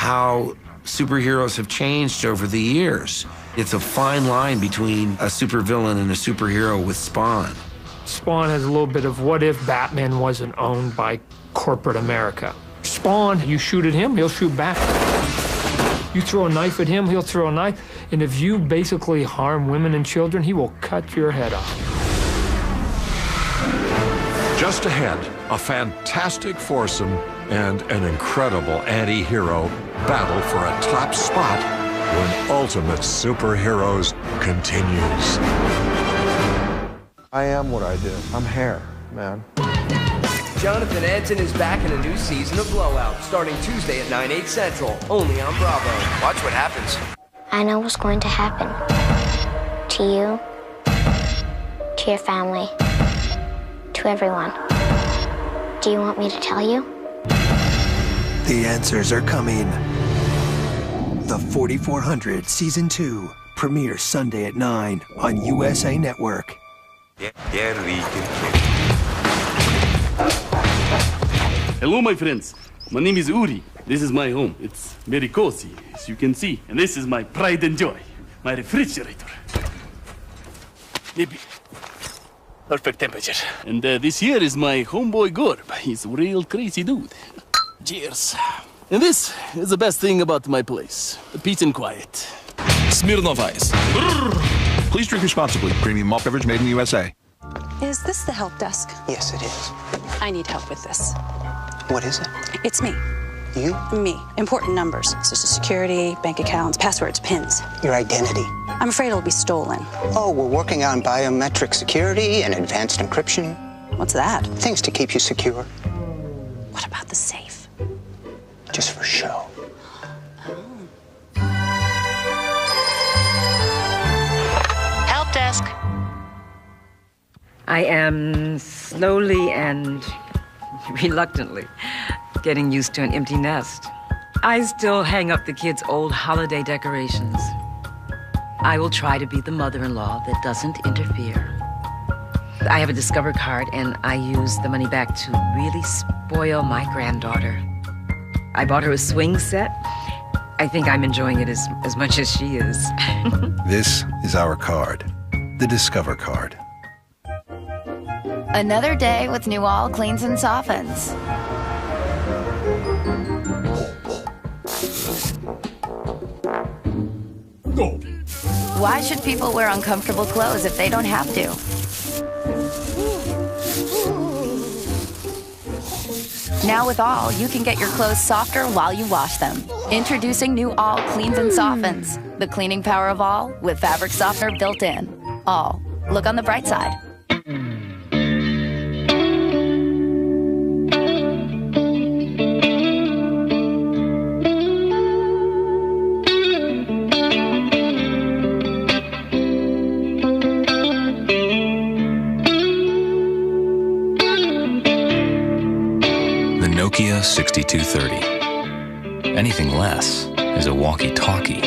how superheroes have changed over the years. It's a fine line between a supervillain and a superhero with Spawn. Spawn has a little bit of what if Batman wasn't owned by corporate America. Spawn, you shoot at him, he'll shoot back. You throw a knife at him, he'll throw a knife. And if you basically harm women and children, he will cut your head off. Just ahead, a fantastic foursome and an incredible anti-hero battle for a top spot when Ultimate Superheroes continues. I am what I do. I'm hair, man. Jonathan Edson is back in a new season of Blowout, starting Tuesday at 9/8 Central, only on Bravo. Watch what happens. I know what's going to happen. To you, to your family, to everyone. Do you want me to tell you? The answers are coming. The 4400 Season 2 premieres Sunday at 9 on USA Network. Hello, my friends. My name is Uri. This is my home. It's very cozy, as you can see. And this is my pride and joy, my refrigerator. Maybe perfect temperature. And this here is my homeboy Gorb. He's a real crazy dude. Cheers. And this is the best thing about my place. The peace and quiet. Smirnoff Ice. Please drink responsibly. Premium malt beverage made in the USA. Is this the help desk? Yes, it is. I need help with this. What is it? It's me. You? Me. Important numbers. Social security, bank accounts, passwords, pins. Your identity. I'm afraid it'll be stolen. Oh, we're working on biometric security and advanced encryption. What's that? Things to keep you secure. What about the safe? Just for show. Help desk. I am slowly and reluctantly getting used to an empty nest. I still hang up the kids' old holiday decorations. I will try to be the mother-in-law that doesn't interfere. I have a Discover card, and I use the money back to really spoil my granddaughter. I bought her a swing set. I think I'm enjoying it as much as she is. This is our card, the Discover card. Another day with New All Cleans and Softens. Why should people wear uncomfortable clothes if they don't have to? Now with All, you can get your clothes softer while you wash them. Introducing New All Cleans and Softens. The cleaning power of All with fabric softener built in. All. Look on the bright side. Nokia 6230. Anything less is a walkie-talkie.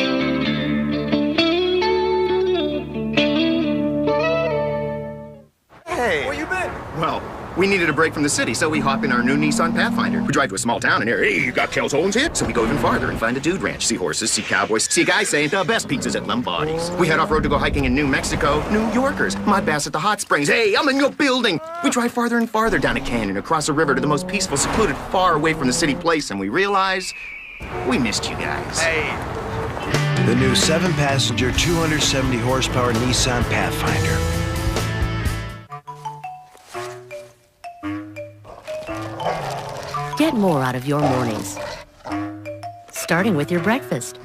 Hey! Where you been? Well, we needed a break from the city, so we hop in our new Nissan Pathfinder. We drive to a small town and hear, hey, you got Calzones here? So we go even farther and find a dude ranch, see horses, see cowboys, see a guy saying the best pizzas at Lombardi's. We head off-road to go hiking in New Mexico. New Yorkers, mud baths at the hot springs. Hey, I'm in your building! We drive farther and farther down a canyon, across a river to the most peaceful, secluded, far away from the city place, and we realize we missed you guys. Hey. The new 7-passenger, 270-horsepower Nissan Pathfinder. Get more out of your mornings, starting with your breakfast.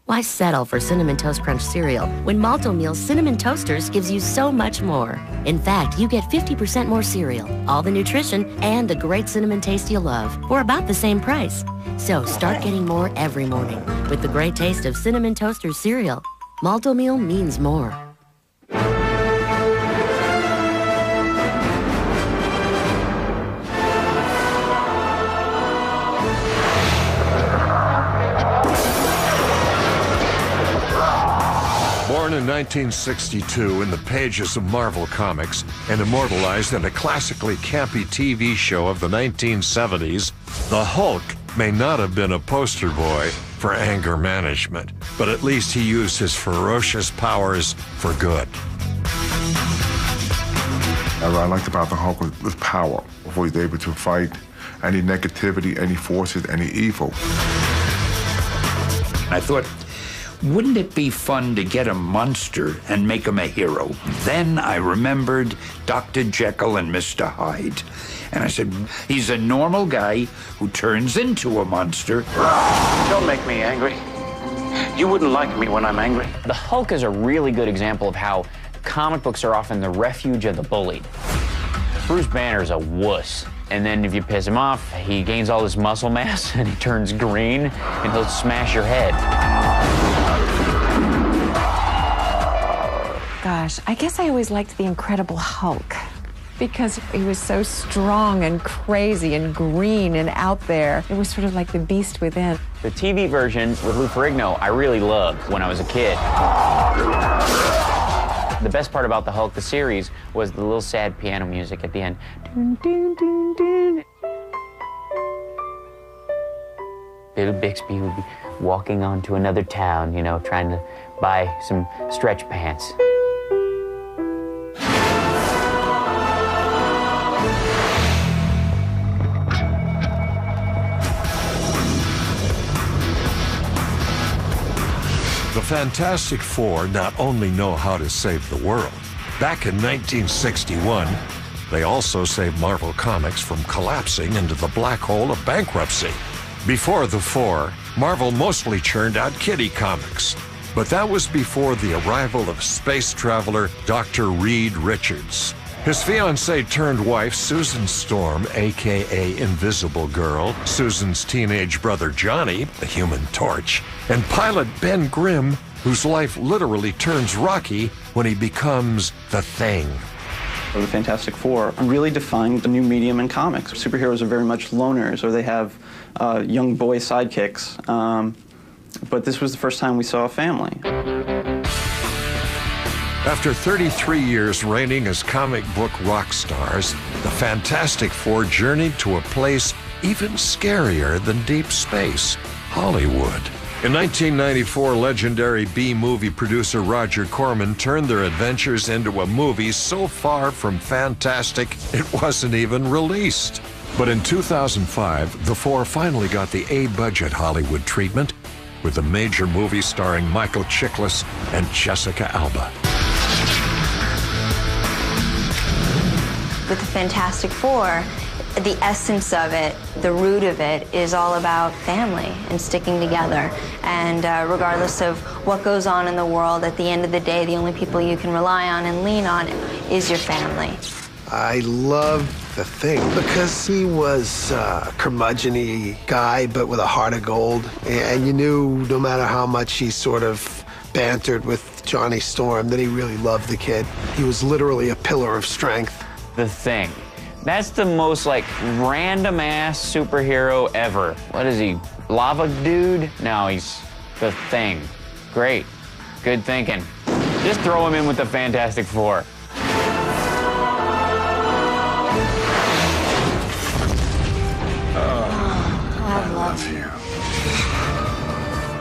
Why settle for Cinnamon Toast Crunch cereal when Malto Meal's Cinnamon Toasters gives you so much more? In fact, you get 50% more cereal, all the nutrition, and the great cinnamon taste you love for about the same price. So start getting more every morning with the great taste of Cinnamon Toasters cereal. Malto Meal means more. Born in 1962 in the pages of Marvel Comics and immortalized in a classically campy TV show of the 1970s, the Hulk may not have been a poster boy for anger management, but at least he used his ferocious powers for good. What I liked about the Hulk was power. He was able to fight any negativity, any forces, any evil. I thought, wouldn't it be fun to get a monster and make him a hero? Then I remembered Dr. Jekyll and Mr. Hyde. And I said, he's a normal guy who turns into a monster. Don't make me angry. You wouldn't like me when I'm angry. The Hulk is a really good example of how comic books are often the refuge of the bullied. Bruce Banner's a wuss. And then if you piss him off, he gains all this muscle mass and he turns green and he'll smash your head. Gosh, I guess I always liked the Incredible Hulk because he was so strong and crazy and green and out there. It was sort of like the beast within. The TV version with Lou Ferrigno I really loved when I was a kid. The best part about the Hulk, the series, was the little sad piano music at the end. Dun, dun, dun, dun. Bill Bixby would be walking onto another town, you know, trying to buy some stretch pants. The Fantastic Four not only know how to save the world. Back in 1961, they also saved Marvel Comics from collapsing into the black hole of bankruptcy. Before the Four, Marvel mostly churned out kiddie comics. But that was before the arrival of space traveler Dr. Reed Richards. His fiancée-turned-wife, Susan Storm, a.k.a. Invisible Girl, Susan's teenage brother Johnny, the Human Torch, and pilot Ben Grimm, whose life literally turns rocky when he becomes the Thing. The Fantastic Four really defined the new medium in comics. Superheroes are very much loners, or they have young boy sidekicks. But this was the first time we saw a family. After 33 years reigning as comic book rock stars, the Fantastic Four journeyed to a place even scarier than deep space, Hollywood. In 1994, legendary B-movie producer Roger Corman turned their adventures into a movie so far from fantastic it wasn't even released. But in 2005, the Four finally got the A-budget Hollywood treatment with a major movie starring Michael Chiklis and Jessica Alba. With the Fantastic Four, the essence of it, the root of it, is all about family and sticking together. And regardless of what goes on in the world, at the end of the day, the only people you can rely on and lean on is your family. I loved the Thing because he was a curmudgeon-y guy, but with a heart of gold. And you knew no matter how much he sort of bantered with Johnny Storm that he really loved the kid. He was literally a pillar of strength. The Thing. That's the most, like, random-ass superhero ever. What is he, lava dude? No, he's the Thing. Great. Good thinking. Just throw him in with the Fantastic Four. I love you.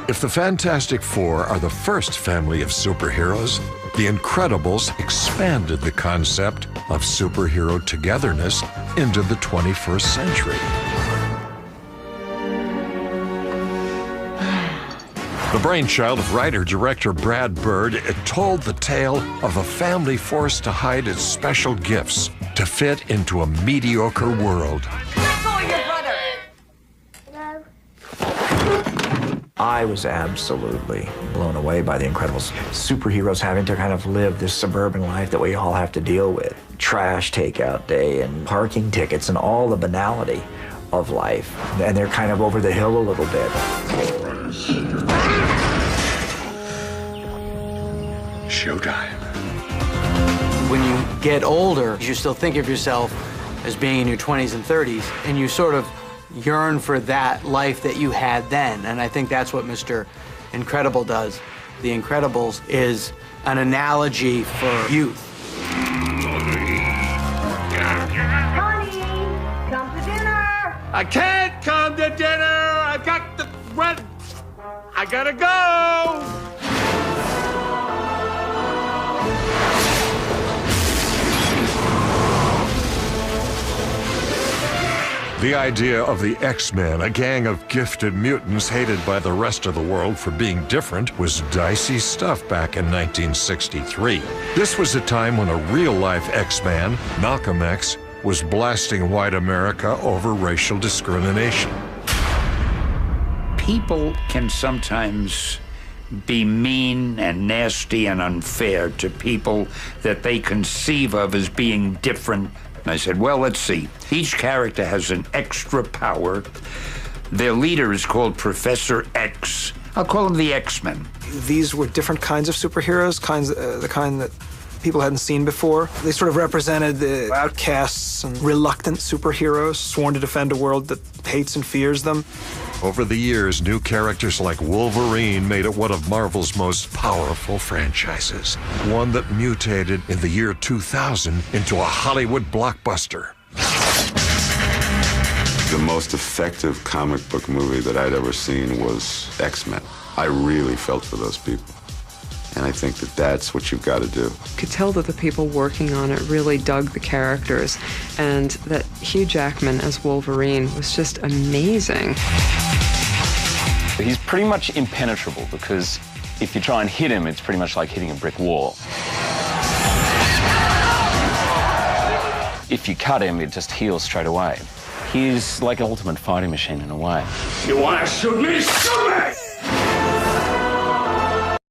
If the Fantastic Four are the first family of superheroes, The Incredibles expanded the concept of superhero togetherness into the 21st century. The brainchild of writer-director Brad Bird, it told the tale of a family forced to hide its special gifts to fit into a mediocre world. I was absolutely blown away by The Incredibles. Superheroes having to kind of live this suburban life that we all have to deal with. Trash takeout day and parking tickets and all the banality of life. And they're kind of over the hill a little bit. Showtime. When you get older, you still think of yourself as being in your 20s and 30s, and you sort of yearn for that life that you had then. And I think that's what Mr. Incredible does. The Incredibles is an analogy for youth. I can't come to dinner. I've got the rent. I gotta go. The idea of the X-Men, a gang of gifted mutants hated by the rest of the world for being different, was dicey stuff back in 1963. This was a time when a real-life X-Man, Malcolm X, was blasting white America over racial discrimination. People can sometimes be mean and nasty and unfair to people that they conceive of as being different. And I said, well, let's see. Each character has an extra power. Their leader is called Professor X. I'll call him the X-Men. These were different kinds of superheroes, the kind that people hadn't seen before. They sort of represented the outcasts and reluctant superheroes, sworn to defend a world that hates and fears them. Over the years, new characters like Wolverine made it one of Marvel's most powerful franchises, one that mutated in the year 2000 into a Hollywood blockbuster. The most effective comic book movie that I'd ever seen was X-Men. I really felt for those people. And I think that that's what you've got to do. You could tell that the people working on it really dug the characters, and that Hugh Jackman as Wolverine was just amazing. He's pretty much impenetrable because if you try and hit him, it's pretty much like hitting a brick wall. If you cut him, it just heals straight away. He's like an ultimate fighting machine in a way. You want to shoot me? Shoot me!